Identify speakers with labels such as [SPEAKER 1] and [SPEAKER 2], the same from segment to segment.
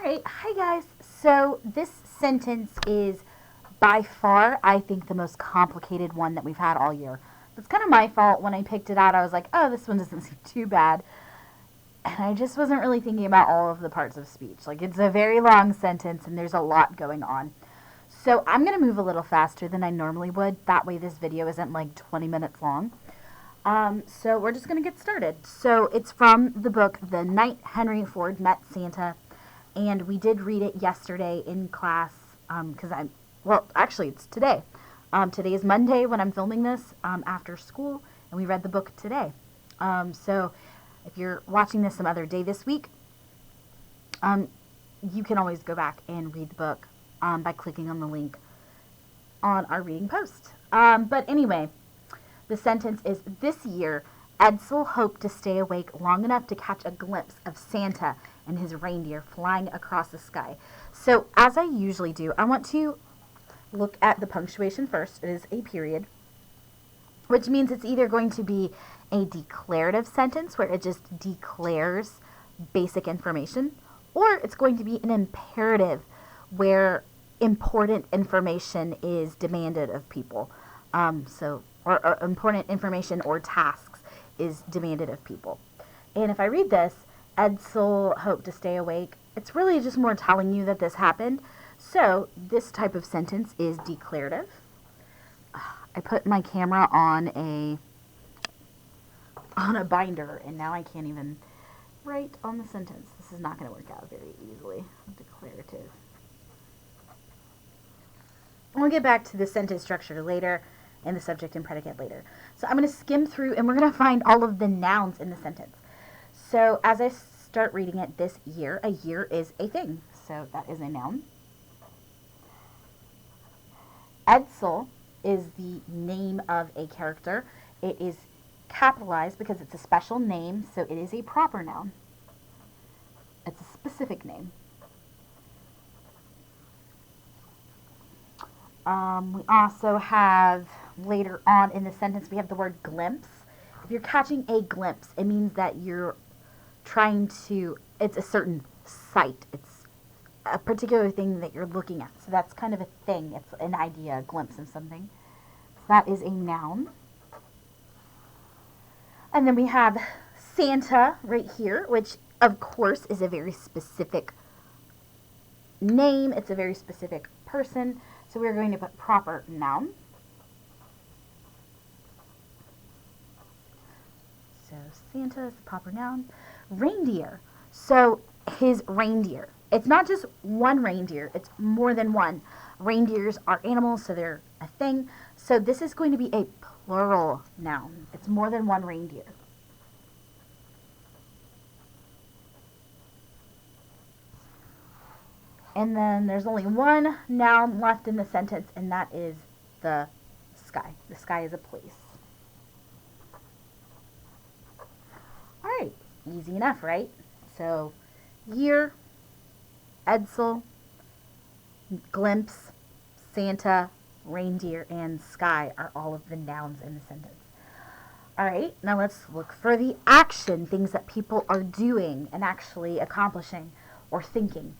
[SPEAKER 1] right, hi guys. So this sentence is by far, I think, the most complicated one that we've had all year. It's kind of my fault. When I picked it out, I was like, oh, this one doesn't seem too bad. And I just wasn't really thinking about all of the parts of speech. Like, it's a very long sentence and there's a lot going on. So I'm going to move a little faster than I normally would. That way this video isn't like 20 minutes long. So we're just going to get started. So it's from the book, The Night Henry Ford Met Santa. And we did read it yesterday in class well, actually, it's today. Today is Monday when I'm filming this after school, and we read the book today. So if you're watching this some other day this week, you can always go back and read the book by clicking on the link on our reading post. But anyway, the sentence is, this year, Edsel hoped to stay awake long enough to catch a glimpse of Santa and his reindeer flying across the sky. So, as I usually do, I want to look at the punctuation first. It is a period, which means it's either going to be a declarative sentence where it just declares basic information, or it's going to be an imperative where important information is demanded of people. Or important information or tasks is demanded of people. And if I read this, Edsel hoped to stay awake, it's really just more telling you that this happened. So this type of sentence is declarative. I put my camera on a binder, and now I can't even write on the sentence. This is not going to work out very easily. Declarative. We'll get back to the sentence structure later and the subject and predicate later. So I'm going to skim through and we're going to find all of the nouns in the sentence. So as I start reading it, this year, a year is a thing. So that is a noun. Edsel is the name of a character. It is capitalized because it's a special name, so it is a proper noun. It's a specific name. We also have, later on in the sentence, we have the word glimpse. If you're catching a glimpse, it means that you're trying to, it's a certain sight. It's a particular thing that you're looking at. So that's kind of a thing. It's an idea, a glimpse of something. So that is a noun. And then we have Santa right here, which of course is a very specific name. It's a very specific person. So we're going to put proper noun. So Santa is the proper noun. Reindeer. So his reindeer. It's not just one reindeer. It's more than one. Reindeers are animals, so they're a thing. So this is going to be a plural noun. It's more than one reindeer. And then there's only one noun left in the sentence, and that is the sky. The sky is a place. All right, easy enough, right? So, year, Edsel, glimpse, Santa, reindeer, and sky are all of the nouns in the sentence. All right, now let's look for the action, things that people are doing and actually accomplishing or thinking.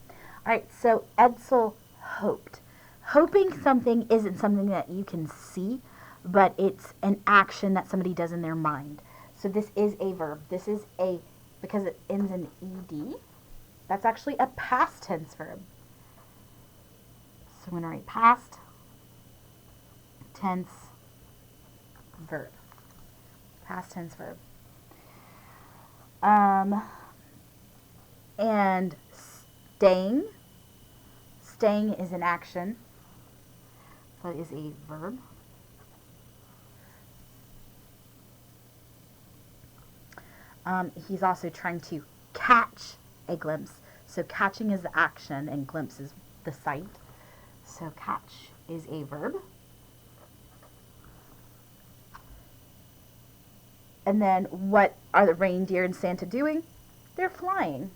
[SPEAKER 1] All right, so Edsel hoped. Hoping something isn't something that you can see, but it's an action that somebody does in their mind. So this is a verb. This is a, because it ends in ed, that's actually a past tense verb. So I'm going to write past tense verb. Past tense verb. And staying. Staying is an action. So it is a verb. He's also trying to catch a glimpse. So catching is the action and glimpse is the sight. So catch is a verb. And then what are the reindeer and Santa doing? They're flying,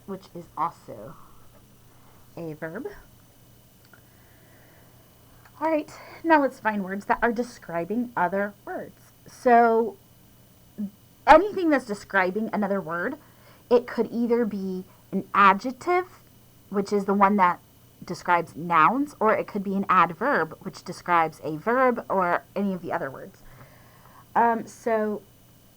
[SPEAKER 1] which is also a verb. All right, now let's find words that are describing other words. So anything that's describing another word It could either be an adjective, which is the one that describes nouns, or it could be an adverb, which describes a verb or any of the other words. So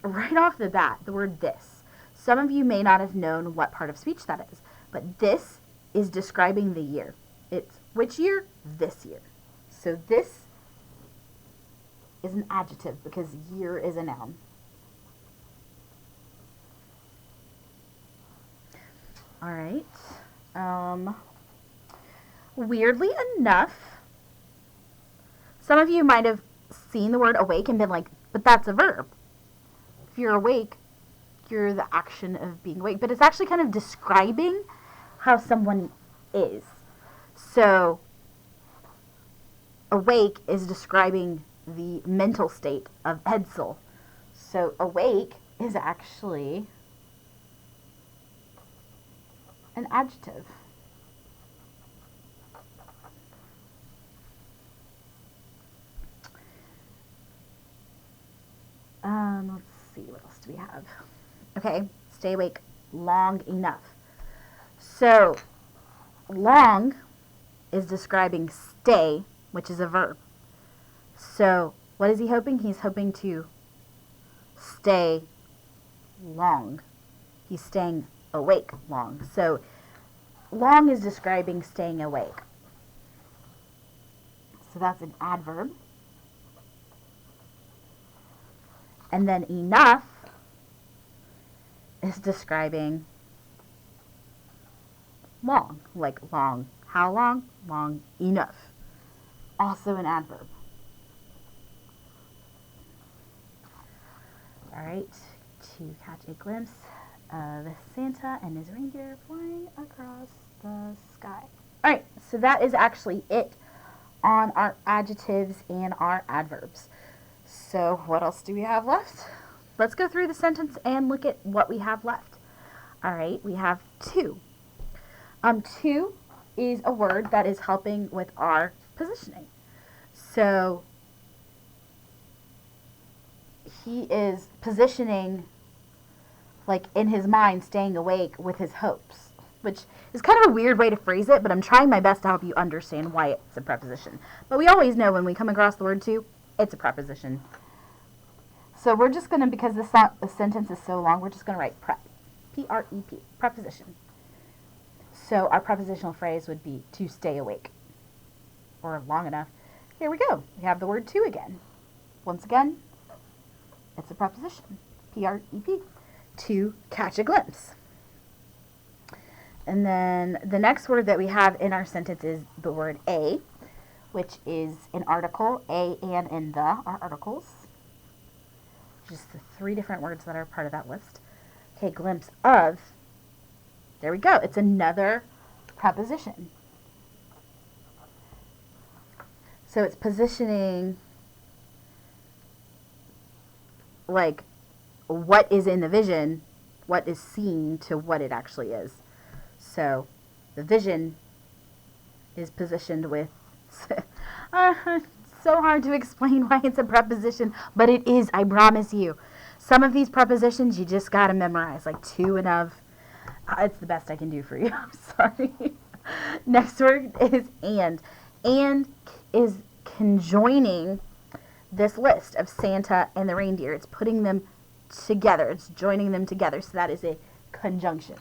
[SPEAKER 1] right off the bat, the word this. Some of you may not have known what part of speech that is, but this is describing the year. It's which year? This year. So this is an adjective because year is a noun. All right. Weirdly enough, some of you might have seen the word awake and been like, but that's a verb. If you're awake, you're the action of being awake. But it's actually kind of describing how someone is. So, awake is describing the mental state of Edsel. So, awake is actually an adjective. Let's see, what else do we have? Okay, stay awake long enough. So, long is describing stay, which is a verb. So, what is he hoping? He's hoping to stay long. He's staying awake long. So, long is describing staying awake. So, that's an adverb. And then enough is describing long. Like long. How long? Long enough. Also an adverb. Alright, to catch a glimpse of Santa and his reindeer flying across the sky. Alright, so that is actually it on our adjectives and our adverbs. So what else do we have left? Let's go through the sentence and look at what we have left. All right, we have to. To is a word that is helping with our positioning. So he is positioning, like in his mind, staying awake with his hopes, which is kind of a weird way to phrase it, but I'm trying my best to help you understand why it's a preposition. But we always know when we come across the word to, it's a preposition. So we're just going to, because the sentence is so long, we're just going to write prep. P-R-E-P, preposition. So our prepositional phrase would be to stay awake. Or long enough. Here we go. We have the word to again. Once again, it's a preposition. P-R-E-P. To catch a glimpse. And then the next word that we have in our sentence is the word a, which is an article. A, and the are articles. Just the 3 different words that are part of that list. Okay, glimpse of. There we go. It's another preposition. So it's positioning, like, what is in the vision, what is seen to what it actually is. So the vision is positioned with so hard to explain why it's a preposition, but it is, I promise you. Some of these prepositions you just gotta memorize, like to and of. It's the best I can do for you. I'm sorry. Next word is and. And is conjoining this list of Santa and the reindeer. It's putting them together. It's joining them together. So that is a conjunction.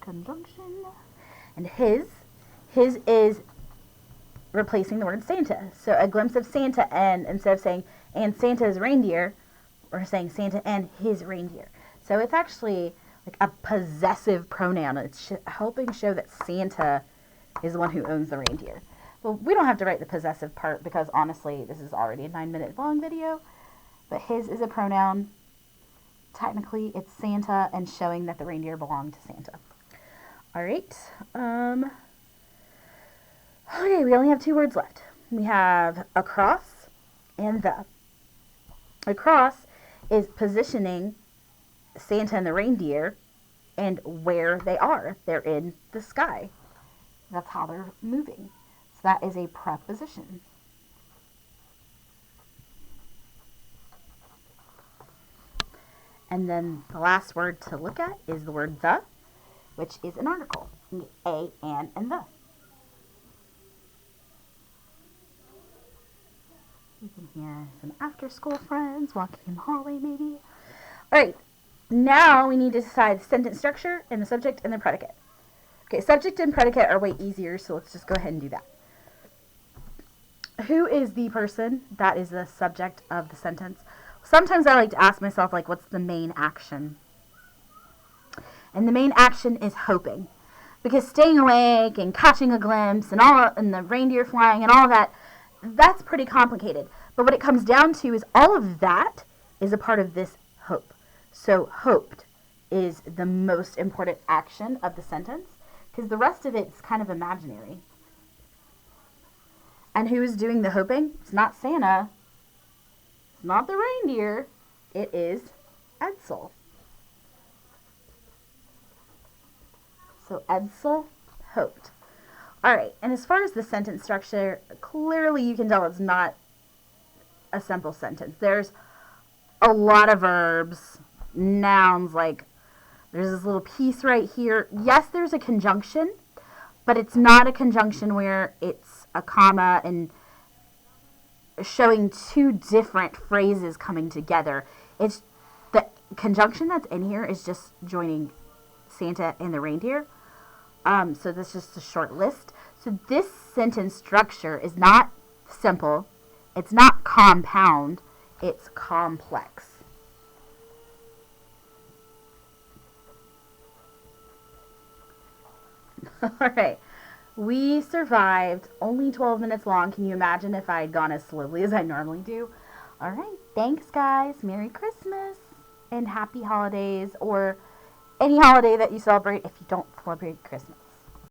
[SPEAKER 1] Conjunction. And his is replacing the word Santa. So a glimpse of Santa and instead of saying and Santa's reindeer, we're saying Santa and his reindeer. So it's actually like a possessive pronoun. It's helping show that Santa is the one who owns the reindeer. Well, we don't have to write the possessive part because honestly, this is already a 9-minute long video. But his is a pronoun. Technically, it's Santa and showing that the reindeer belong to Santa. All right. Okay, we only have 2 words left. We have across and the. Across is positioning Santa and the reindeer and where they are. They're in the sky. That's how they're moving. So that is a preposition. And then the last word to look at is the word the, which is an article. A, and the. You can hear some after-school friends walking in the hallway, maybe. All right, now we need to decide the sentence structure and the subject and the predicate. Okay, subject and predicate are way easier, so let's just go ahead and do that. Who is the person? That is the subject of the sentence. Sometimes I like to ask myself, like, what's the main action? And the main action is hoping. Because staying awake and catching a glimpse and the reindeer flying and all of that, that's pretty complicated. But what it comes down to is all of that is a part of this hope. So hoped is the most important action of the sentence, because the rest of it is kind of imaginary. And who is doing the hoping? It's not Santa. It's not the reindeer. It is Edsel. So Edsel hoped. All right, and as far as the sentence structure, clearly you can tell it's not a simple sentence. There's a lot of verbs, nouns, like there's this little piece right here. Yes, there's a conjunction, but it's not a conjunction where it's a comma and showing two different phrases coming together. It's the conjunction that's in here is just joining Santa and the reindeer. So that's just a short list. So this sentence structure is not simple. It's not compound. It's complex. All right. We survived. Only 12 minutes long. Can you imagine if I had gone as slowly as I normally do? All right. Thanks, guys. Merry Christmas and happy holidays, or any holiday that you celebrate if you don't celebrate Christmas.